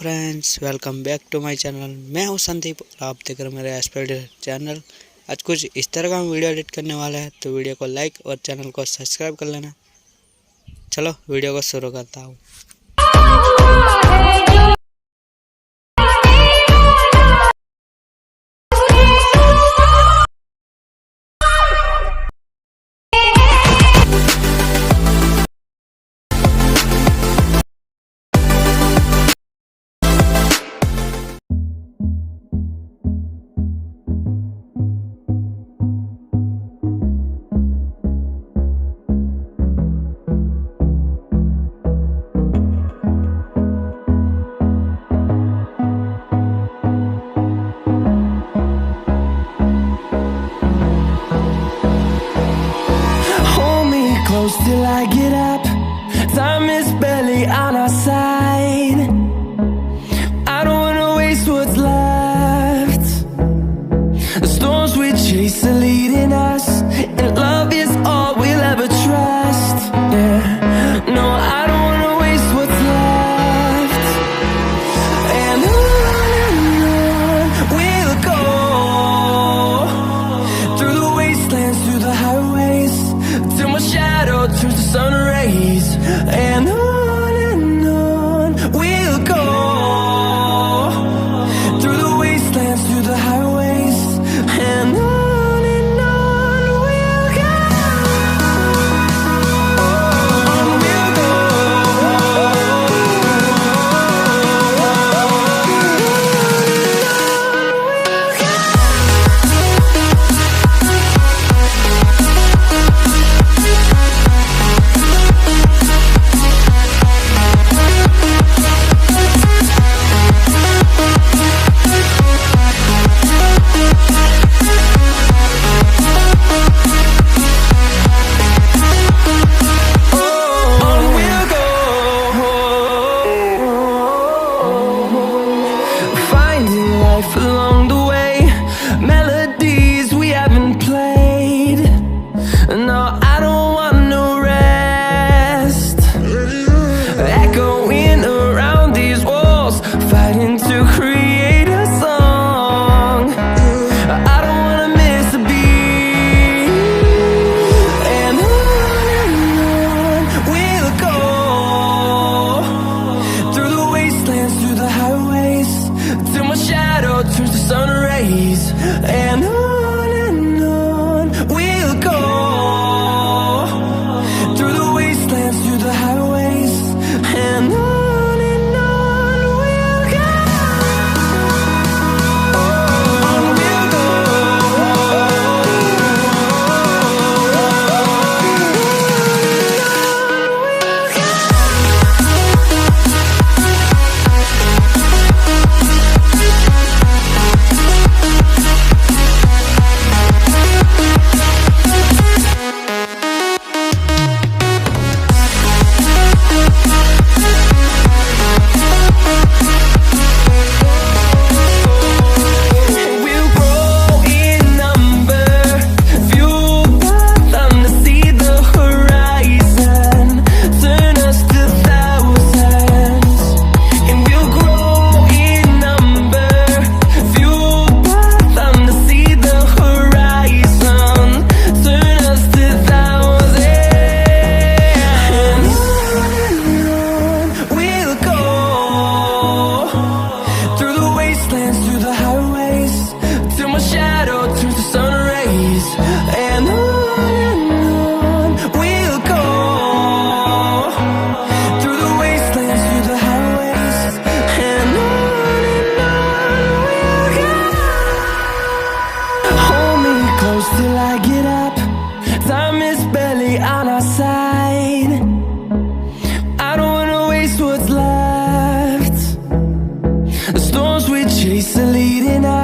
Friends, welcome back to my channel. मैं हूं संदीप और आप देख रहे हैं मेरे एस्पेक्टेड चैनल। आज कुछ इस तरह का वीडियो एडिट करने वाला है, तो वीडियो को लाइक और चैनल को सब्सक्राइब कर लेना। चलो वीडियो को शुरू करता हूं। Till I get up, time is barely on our side. I don't wanna waste what's left. The storms we chase are leading us, and love is all we'll ever trust. Yeah, no, I don't wanna waste what's left. And on we'll go, through the wastelands, through the highways, till my shadow turns to sun rays. And on we'll go, through the wastelands, through the highways. And on we'll go, on we'll go. Along the way, melodies we haven't played. No, I don't want no rest. Echoing around these walls, fighting to create a song. I don't wanna miss a beat. And on we'll go, through the wastelands, through the highways, till my shadow turns to sun rays. And on we'll go, through the wastelands, through the highways. And on we'll go, on we'll go. Through the highways, till my shadow turns to sun rays. And on we'll go, through the wastelands, through the highways. And on we'll go. Hold me close till I get up, time is barely on our side. I don't wanna waste what's left. The storms we chase are leading us.